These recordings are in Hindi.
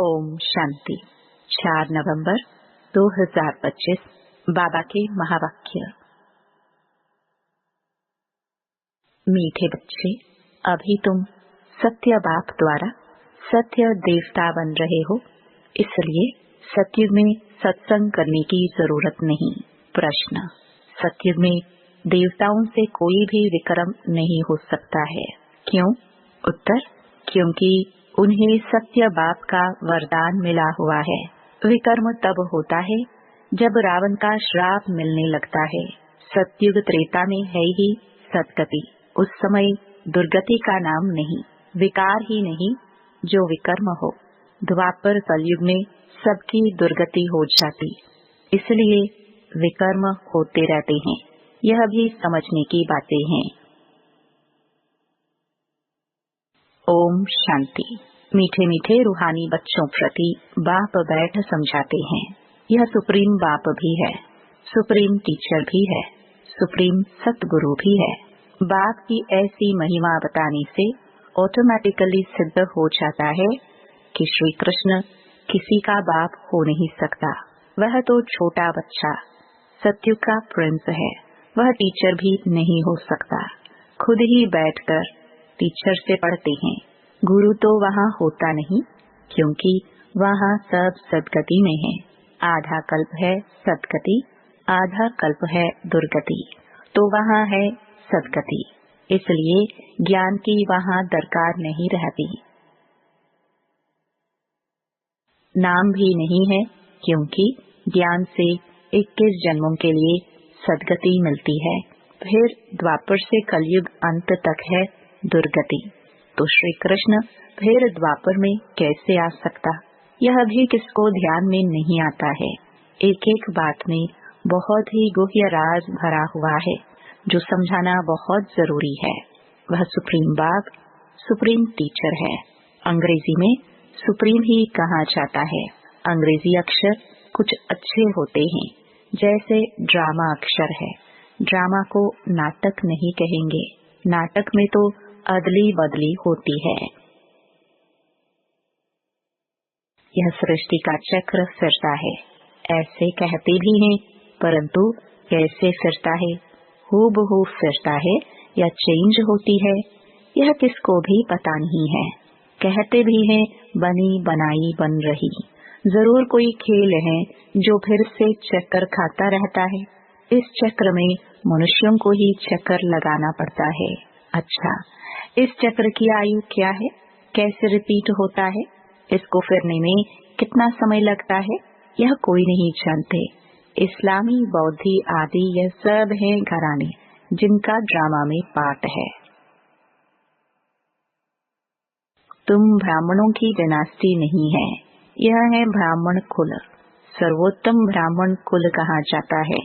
ओम शांति। 4 नवंबर 2025 बाबा के महावाक्य। मीठे बच्चे, अभी तुम सत्य बाप द्वारा सत्य देवता बन रहे हो, इसलिए सत्युग में सत्संग करने की जरूरत नहीं। प्रश्न: सत्युग में देवताओं से कोई भी विक्रम नहीं हो सकता है, क्यों? उत्तर: क्योंकि उन्हें सत्य बाप का वरदान मिला हुआ है। विकर्म तब होता है जब रावण का श्राप मिलने लगता है। सत्युग त्रेता में है ही सदगति, उस समय दुर्गति का नाम नहीं, विकार ही नहीं जो विकर्म हो। द्वापर कलयुग में सबकी दुर्गति हो जाती, इसलिए विकर्म होते रहते हैं। यह भी समझने की बातें हैं। ओम शांति। मीठे मीठे रूहानी बच्चों प्रति बाप बैठ समझाते हैं। यह सुप्रीम बाप भी है, सुप्रीम टीचर भी है, सुप्रीम सतगुरु भी है। बाप की ऐसी महिमा बताने से ऑटोमेटिकली सिद्ध हो जाता है कि श्री कृष्ण किसी का बाप हो नहीं सकता। वह तो छोटा बच्चा सत्युग का प्रिंस है, वह टीचर भी नहीं हो सकता। खुद ही बैठकर टीचर से पढ़ते हैं। गुरु तो वहाँ होता नहीं, क्योंकि वहाँ सब सदगति में है। आधा कल्प है सदगति, आधा कल्प है दुर्गति, तो वहाँ है सदगति। इसलिए ज्ञान की वहाँ दरकार नहीं रहती। नाम भी नहीं है, क्योंकि ज्ञान से 21 जन्मों के लिए सदगति मिलती है। फिर द्वापर से कलयुग अंत तक है दुर्गति, तो श्री कृष्ण फिर द्वापर में कैसे आ सकता? यह भी किसको ध्यान में नहीं आता है। एक एक बात में बहुत ही गुह्य राज भरा हुआ है, जो समझाना बहुत जरूरी है। वह सुप्रीम बाप सुप्रीम टीचर है। अंग्रेजी में सुप्रीम ही कहा जाता है। अंग्रेजी अक्षर कुछ अच्छे होते हैं, जैसे ड्रामा अक्षर है। ड्रामा को नाटक नहीं कहेंगे, नाटक में तो अदली बदली होती है। यह सृष्टि का चक्र फिरता है, ऐसे कहते भी हैं, परंतु कैसे फिरता है? हूबहू फिरता है या चेंज होती है, यह किसको भी पता नहीं है। कहते भी हैं बनी बनाई बन रही। जरूर कोई खेल है जो फिर से चक्कर खाता रहता है। इस चक्र में मनुष्यों को ही चक्कर लगाना पड़ता है। अच्छा, इस चक्र की आयु क्या है? कैसे रिपीट होता है? इसको फिरने में कितना समय लगता है? यह कोई नहीं जानते। इस्लामी, बौद्धि आदि यह सब हैं घराने जिनका ड्रामा में पार्ट है। तुम ब्राह्मणों की डिनास्टी नहीं है, यह है ब्राह्मण कुल। सर्वोत्तम ब्राह्मण कुल कहा जाता है।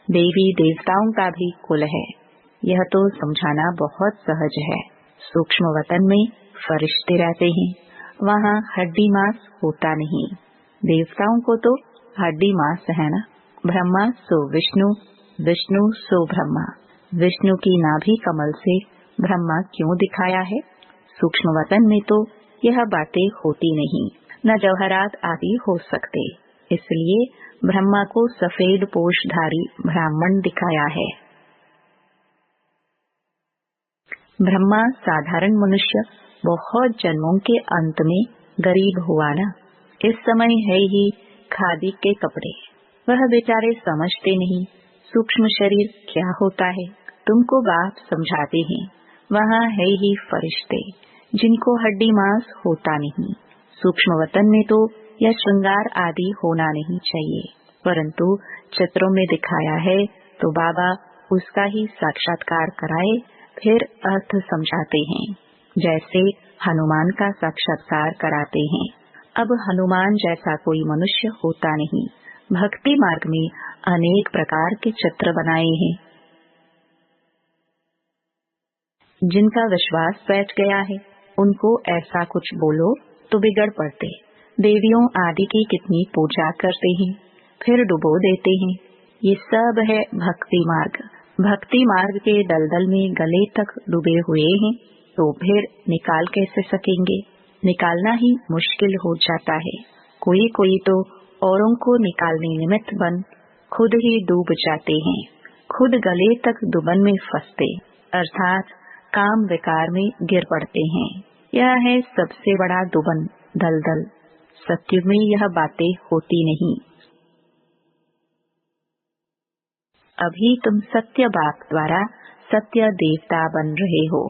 देवी देवताओं का भी कुल है। यह तो समझाना बहुत सहज है। सूक्ष्म वतन में फरिश्ते रहते हैं, वहाँ हड्डी मांस होता नहीं। देवताओं को तो हड्डी मांस है ना। ब्रह्मा सो विष्णु, विष्णु सो ब्रह्मा। विष्णु की नाभि कमल से ब्रह्मा क्यों दिखाया है? सूक्ष्म वतन में तो यह बातें होती नहीं, न जवाहरात आदि हो सकते, इसलिए ब्रह्मा को सफेद पोषधारी ब्राह्मण दिखाया है। ब्रह्मा साधारण मनुष्य बहुत जन्मों के अंत में गरीब हुआ ना। इस समय है ही खादी के कपड़े। वह बेचारे समझते नहीं सूक्ष्म शरीर क्या होता है। तुमको बाप समझाते हैं। वहाँ है ही फरिश्ते जिनको हड्डी मांस होता नहीं। सूक्ष्म वतन में तो यह श्रृंगार आदि होना नहीं चाहिए, परंतु चित्रों में दिखाया है तो बाबा उसका ही साक्षात्कार कराए, फिर अर्थ समझाते हैं। जैसे हनुमान का साक्षात्कार कराते हैं। अब हनुमान जैसा कोई मनुष्य होता नहीं। भक्ति मार्ग में अनेक प्रकार के चित्र बनाए हैं। जिनका विश्वास बैठ गया है, उनको ऐसा कुछ बोलो तो बिगड़ पड़ते। देवियों आदि की कितनी पूजा करते हैं, फिर डुबो देते हैं। ये सब है भक्ति मार्ग। भक्ति मार्ग के दलदल में गले तक डूबे हुए हैं, तो फिर निकाल कैसे सकेंगे? निकालना ही मुश्किल हो जाता है। कोई कोई तो औरों को निकालने निमित्त बन खुद ही डूब जाते हैं, खुद गले तक दुबन में फंसते अर्थात काम विकार में गिर पड़ते हैं। यह है सबसे बड़ा दुबन, दलदल। सत्युग में यह बातें होती नहीं। अभी तुम सत्य बाप द्वारा सत्य देवता बन रहे हो,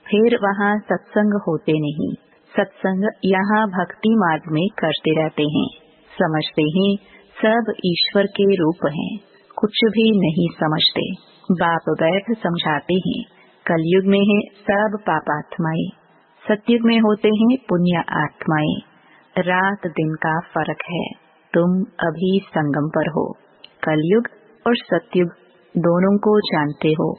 फिर वहाँ सत्संग होते नहीं। सत्संग यहाँ भक्ति मार्ग में करते रहते हैं। समझते हैं सब ईश्वर के रूप हैं, कुछ भी नहीं समझते। बाप बैठ समझाते हैं कलयुग में है सब पापात्माएं, सतयुग में होते हैं पुण्य आत्माएं। रात दिन का फर्क है, तुम अभी संगम पर हो। कलयुग और सतयुग दोनों को जानते हो।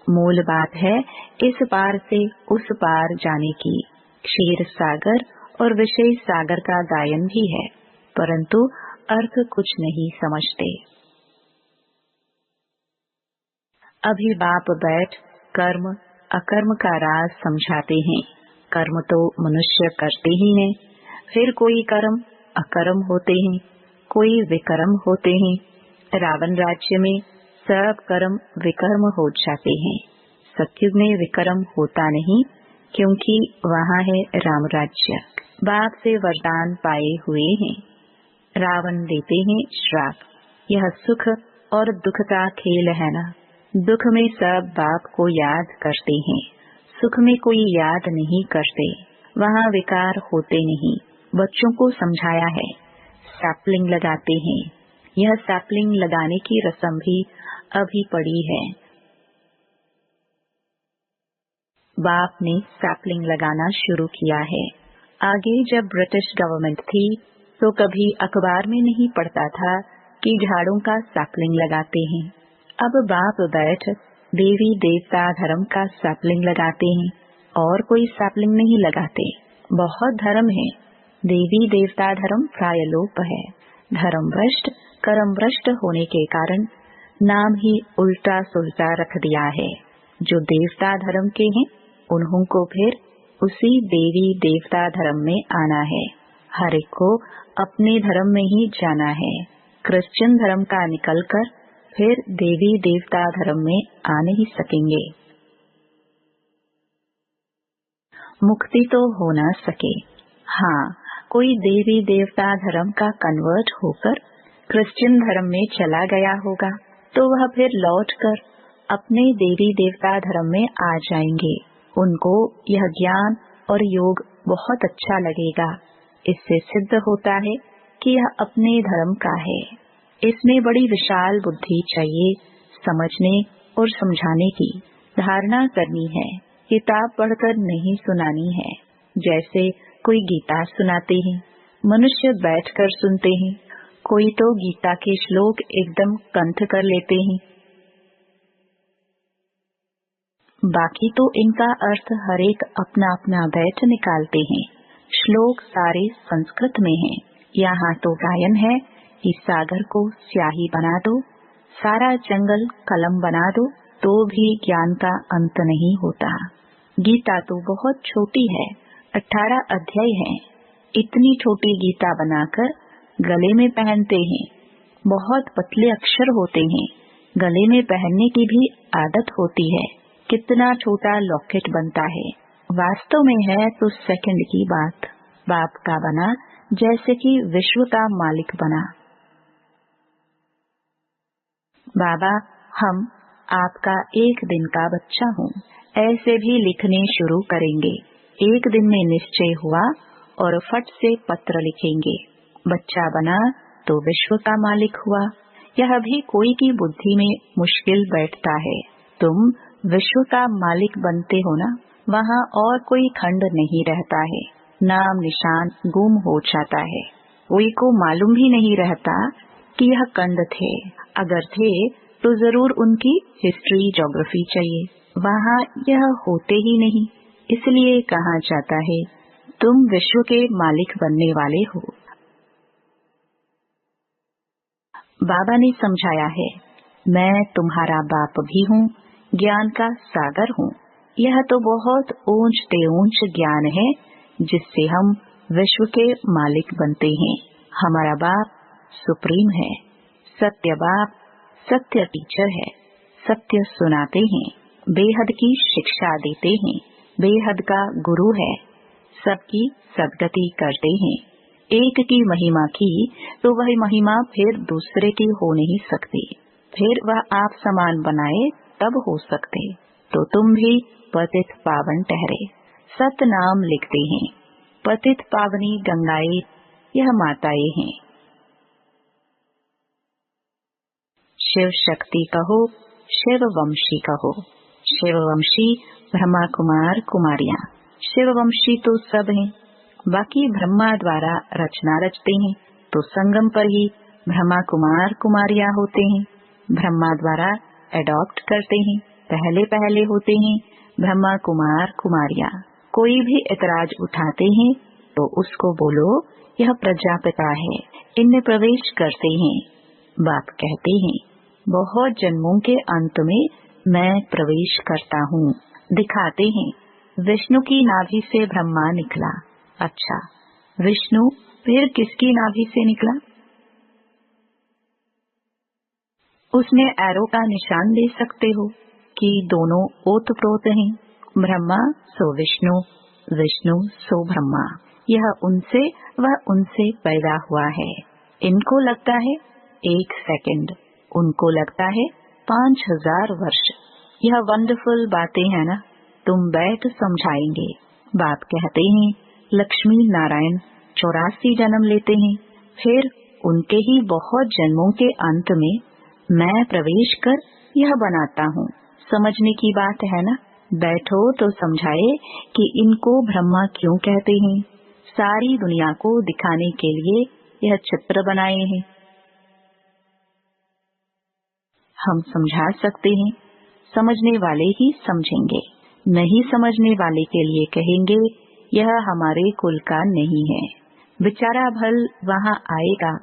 मूल बात है इस पार से उस पार जाने की। क्षीर सागर और विषय सागर का गायन भी है, परंतु अर्थ कुछ नहीं समझते। अभी बाप बैठ कर्म अकर्म का राज समझाते हैं। कर्म तो मनुष्य करते ही हैं, फिर कोई कर्म अकर्म होते हैं, कोई विकर्म होते हैं। रावण राज्य में सब कर्म विकर्म हो जाते हैं। सतयुग में विकर्म होता नहीं, क्योंकि वहाँ है राम राज्य। बाप से वरदान पाए हुए हैं। रावण देते हैं श्राप। यह सुख और दुख का खेल है ना। दुख में सब बाप को याद करते हैं, सुख में कोई याद नहीं करते। वहाँ विकार होते नहीं। बच्चों को समझाया है, सैपलिंग लगाते हैं। यह सैपलिंग लगाने की रस्म भी अभी पड़ी है। बाप ने सैपलिंग लगाना शुरू किया है। आगे जब ब्रिटिश गवर्नमेंट थी तो कभी अखबार में नहीं पढ़ता था कि झाड़ों का सैपलिंग लगाते हैं। अब बाप बैठ देवी देवता धर्म का सैपलिंग लगाते हैं और कोई सैपलिंग नहीं लगाते। बहुत धर्म है, देवी देवता धर्म प्रायलोप है। धर्म भ्रष्ट कर्म भ्रष्ट होने के कारण नाम ही उल्टा सुल्टा रख दिया है। जो देवता धर्म के हैं उन्हों को फिर उसी देवी देवता धर्म में आना है। हर एक को अपने धर्म में ही जाना है। क्रिश्चियन धर्म का निकलकर फिर देवी देवता धर्म में आ नहीं सकेंगे। मुक्ति तो हो न सके। हाँ, कोई देवी देवता धर्म का कन्वर्ट होकर क्रिश्चियन धर्म में चला गया होगा तो वह फिर लौटकर अपने देवी देवता धर्म में आ जाएंगे। उनको यह ज्ञान और योग बहुत अच्छा लगेगा। इससे सिद्ध होता है कि यह अपने धर्म का है। इसमें बड़ी विशाल बुद्धि चाहिए, समझने और समझाने की। धारणा करनी है, किताब पढ़कर नहीं सुनानी है। जैसे कोई गीता सुनाते हैं, मनुष्य बैठकर सुनते हैं। कोई तो गीता के श्लोक एकदम कंठ कर लेते हैं, बाकी तो इनका अर्थ हरेक अपना अपना बैठ निकालते हैं। श्लोक सारे संस्कृत में हैं। यहाँ तो गायन है कि सागर को स्याही बना दो, सारा जंगल कलम बना दो, तो भी ज्ञान का अंत नहीं होता। गीता तो बहुत छोटी है, 18 अध्याय हैं। इतनी छोटी गीता बनाकर गले में पहनते हैं। बहुत पतले अक्षर होते हैं, गले में पहनने की भी आदत होती है। कितना छोटा लॉकेट बनता है, वास्तव में है तो सेकंड की बात। बाप का बना जैसे कि विश्व का मालिक बना। बाबा, हम आपका एक दिन का बच्चा हूँ, ऐसे भी लिखने शुरू करेंगे। एक दिन में निश्चय हुआ और फट से पत्र लिखेंगे। बच्चा बना तो विश्व का मालिक हुआ। यह भी कोई की बुद्धि में मुश्किल बैठता है। तुम विश्व का मालिक बनते हो ना, वहाँ और कोई खंड नहीं रहता है। नाम निशान गुम हो जाता है। कोई को मालूम भी नहीं रहता कि यह खंड थे। अगर थे तो जरूर उनकी हिस्ट्री ज्योग्राफी चाहिए। वहाँ यह होते ही नहीं, इसलिए कहा जाता है तुम विश्व के मालिक बनने वाले हो। बाबा ने समझाया है, मैं तुम्हारा बाप भी हूँ, ज्ञान का सागर हूँ। यह तो बहुत ऊंच ते ऊंच ज्ञान है जिससे हम विश्व के मालिक बनते हैं। हमारा बाप सुप्रीम है, सत्य बाप, सत्य टीचर है, सत्य सुनाते हैं, बेहद की शिक्षा देते हैं, बेहद का गुरु है, सबकी सदगति करते हैं। एक की महिमा की तो वही महिमा फिर दूसरे की हो नहीं सकती, फिर वह आप समान बनाए तब हो सकते। तो तुम भी पतित पावन ठहरे, सत नाम लिखते हैं। पतित पावनी गंगाएं यह माताएं हैं। शिव शक्ति कहो, शिव वंशी कहो। शिव वंशी ब्रह्मा कुमार कुमारियां। शिव वंशी तो सब हैं, बाकी ब्रह्मा द्वारा रचना रचते हैं, तो संगम पर ही ब्रह्मा कुमार कुमारियां होते हैं। ब्रह्मा द्वारा एडॉप्ट करते हैं, पहले पहले होते हैं ब्रह्मा कुमार कुमारियां। कोई भी एतराज उठाते हैं तो उसको बोलो यह प्रजापिता है, इनमें प्रवेश करते हैं। बाप कहते हैं बहुत जन्मों के अंत में मैं प्रवेश करता हूँ। दिखाते हैं विष्णु की नाभि से ब्रह्मा निकला। अच्छा, विष्णु फिर किसकी नाभि से निकला? उसमें एरो का निशान दे सकते हो कि दोनों ओतप्रोत हैं, ब्रह्मा सो विष्णु, विष्णु सो ब्रह्मा। यह उनसे वह उनसे पैदा हुआ है। इनको लगता है 1 सेकंड, उनको लगता है 5000 वर्ष। यह वंडरफुल बातें है ना, तुम बैठ समझाएंगे। बाप कहते हैं लक्ष्मी नारायण 84 जन्म लेते हैं, फिर उनके ही बहुत जन्मों के अंत में मैं प्रवेश कर यह बनाता हूँ। समझने की बात है ना। बैठो तो समझाए कि इनको ब्रह्मा क्यों कहते हैं। सारी दुनिया को दिखाने के लिए यह चित्र बनाए हैं। हम समझा सकते हैं, समझने वाले ही समझेंगे, नहीं समझने वाले के लिए कहेंगे यह हमारे कुल का नहीं है। बेचारा भल वहाँ आएगा,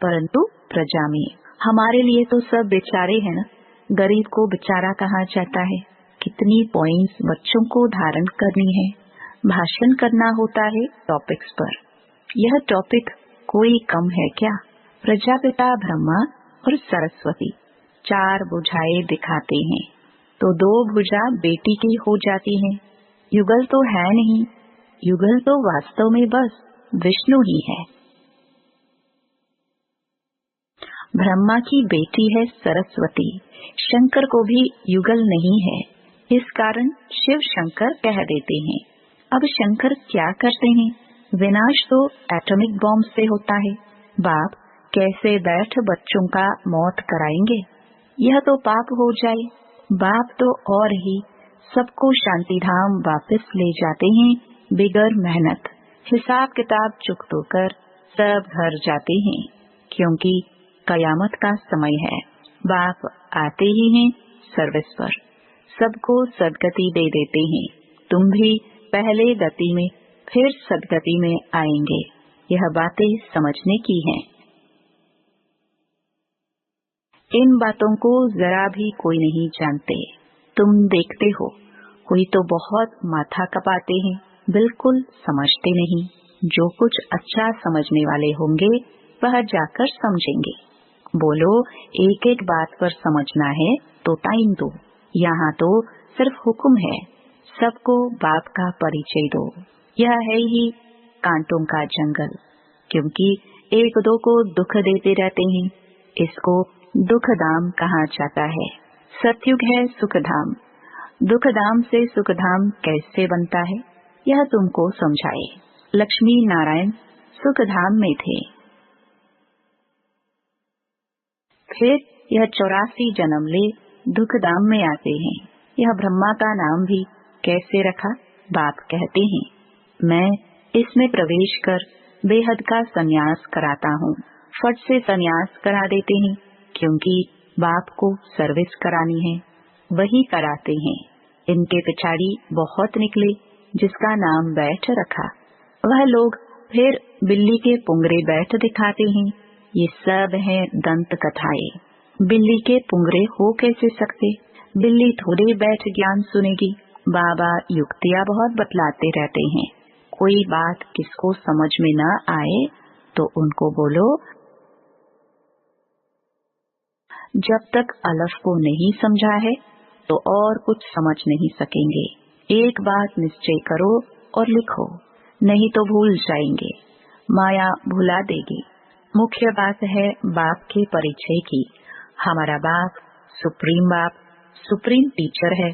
परंतु प्रजा में। हमारे लिए तो सब बेचारे हैं ना, गरीब को बेचारा कहा जाता है। कितनी पॉइंट्स बच्चों को धारण करनी है, भाषण करना होता है टॉपिक्स पर। यह टॉपिक कोई कम है क्या? प्रजापिता ब्रह्मा और सरस्वती 4 भुजाएं दिखाते हैं, तो 2 भुजा बेटी की हो जाती हैं। युगल तो है नहीं, युगल तो वास्तव में बस विष्णु ही है। ब्रह्मा की बेटी है सरस्वती, शंकर को भी युगल नहीं है, इस कारण शिव शंकर कह देते हैं। अब शंकर क्या करते हैं? विनाश तो एटॉमिक बॉम्ब से होता है। बाप कैसे बैठ बच्चों का मौत कराएंगे? यह तो पाप हो जाए। बाप तो और ही सबको शांति धाम वापस ले जाते हैं बिगर मेहनत। हिसाब किताब चुकतो कर सब घर जाते हैं, क्योंकि कयामत का समय है। बाप आते ही हैं सर्विस पर, सबको सदगति दे देते हैं। तुम भी पहले गति में फिर सदगति में आएंगे। यह बातें समझने की हैं। इन बातों को जरा भी कोई नहीं जानते। तुम देखते हो कोई तो बहुत माथा कपाते हैं, बिल्कुल समझते नहीं। जो कुछ अच्छा समझने वाले होंगे वह जाकर समझेंगे। बोलो एक एक बात पर समझना है तो टाइम दो, यहाँ तो सिर्फ हुक्म है। सबको बाप का परिचय दो। यह है ही कांटों का जंगल, क्योंकि 1-2 को दुख देते रहते हैं। इसको दुखधाम कहा जाता है। सतयुग है सुखधाम। दुखधाम से सुखधाम कैसे बनता है यह तुमको समझाए। लक्ष्मी नारायण सुखधाम में थे, फिर यह 84 जन्म ले दुखधाम में आते हैं। यह ब्रह्मा का नाम भी कैसे रखा? बाप कहते हैं मैं इसमें प्रवेश कर बेहद का संन्यास कराता हूँ। फट से संन्यास करा देते हैं, क्योंकि बाप को सर्विस करानी है, वही कराते हैं। इनके पिछाड़ी बहुत निकले जिसका नाम बैठ रखा। वह लोग फिर बिल्ली के पुंगरे बैठ दिखाते हैं। ये सब है दंत कथाएं। बिल्ली के पुंगरे हो कैसे सकते? बिल्ली थोड़े बैठ ज्ञान सुनेगी। बाबा युक्तियाँ बहुत बतलाते रहते हैं। कोई बात किसको समझ में न आए तो उनको बोलो, जब तक अलफ को नहीं समझा है तो और कुछ समझ नहीं सकेंगे। एक बात निश्चय करो और लिखो, नहीं तो भूल जाएंगे, माया भुला देगी। मुख्य बात है बाप के परिचय की। हमारा बाप सुप्रीम टीचर है,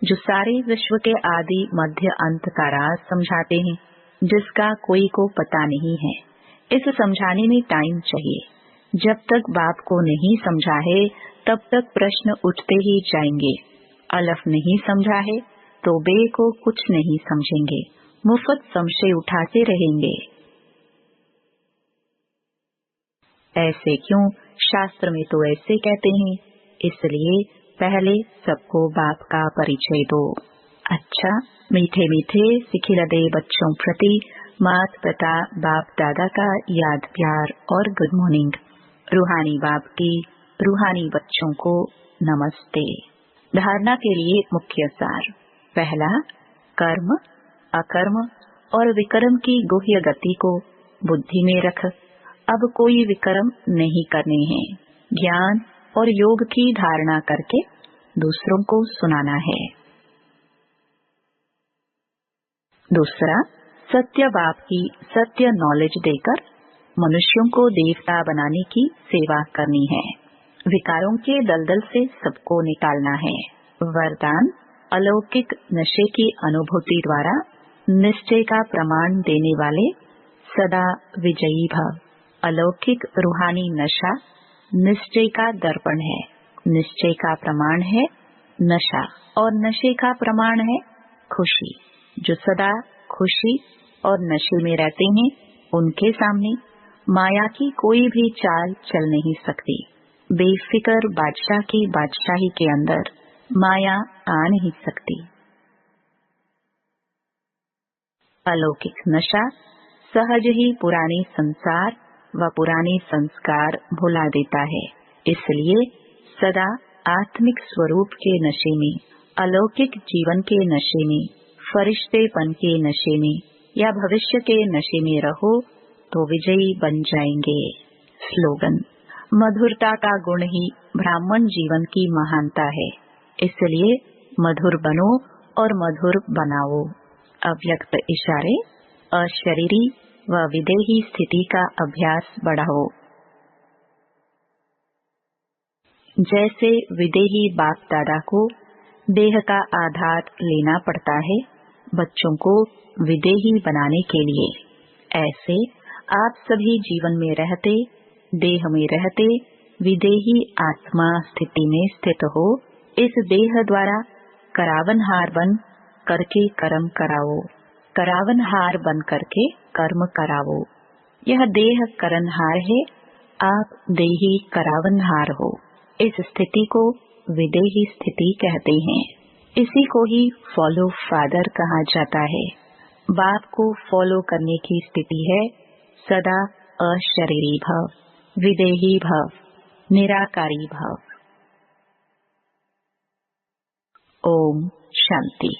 जो सारे विश्व के आदि मध्य अंत का राज समझाते हैं, जिसका कोई को पता नहीं है। इस समझाने में टाइम चाहिए। जब तक बाप को नहीं समझा है तब तक प्रश्न उठते ही जाएंगे। अलफ नहीं समझा है तो बे को कुछ नहीं समझेंगे, मुफ्त संशय उठाते रहेंगे। ऐसे क्यों? शास्त्र में तो ऐसे कहते हैं। इसलिए पहले सबको बाप का परिचय दो। अच्छा, मीठे मीठे सिखिलदे बच्चों प्रति मात पिता बाप दादा का याद प्यार और गुड मॉर्निंग। रूहानी बाप की रूहानी बच्चों को नमस्ते। धारणा के लिए मुख्य सार। पहला, कर्म, अकर्म और विकर्म की गुह्य गति को बुद्धि में रख। अब कोई विकर्म नहीं करने हैं। ज्ञान और योग की धारणा करके दूसरों को सुनाना है। दूसरा, सत्य बाप की सत्य नॉलेज देकर मनुष्यों को देवता बनाने की सेवा करनी है। विकारों के दलदल से सबको निकालना है। वरदान, अलौकिक नशे की अनुभूति द्वारा निश्चय का प्रमाण देने वाले सदा विजयी भव। अलौकिक रूहानी नशा निश्चय का दर्पण है। निश्चय का प्रमाण है नशा और नशे का प्रमाण है खुशी। जो सदा खुशी और नशे में रहते हैं, उनके सामने माया की कोई भी चाल चल नहीं सकती। बेफिक्र बादशाह की बादशाही के अंदर माया आ नहीं सकती। अलौकिक नशा सहज ही पुराने संसार व पुराने संस्कार भुला देता है। इसलिए सदा आत्मिक स्वरूप के नशे में, अलौकिक जीवन के नशे में, फरिश्तेपन के नशे में या भविष्य के नशे में रहो तो विजयी बन जाएंगे। स्लोगन, मधुरता का गुण ही ब्राह्मण जीवन की महानता है। इसलिए मधुर बनो और मधुर बनाओ। अव्यक्त इशारे, अशरीरी व विदेही स्थिति का अभ्यास बढ़ाओ। जैसे विदेही बाप दादा को देह का आधार लेना पड़ता है बच्चों को विदेही बनाने के लिए, ऐसे आप सभी जीवन में रहते, देह में रहते विदेही आत्मा स्थिति में स्थित हो। इस देह द्वारा करावनहार बन करके कर्म कराओ। करावनहार बन करके कर्म कराओ। यह देह करनहार है, आप देही करावनहार हो। इस स्थिति को विदेही स्थिति कहते हैं। इसी को ही फॉलो फादर कहा जाता है। बाप को फॉलो करने की स्थिति है सदा अशरीरी भव, विदेही भव, निराकारी भव। ओम शांति।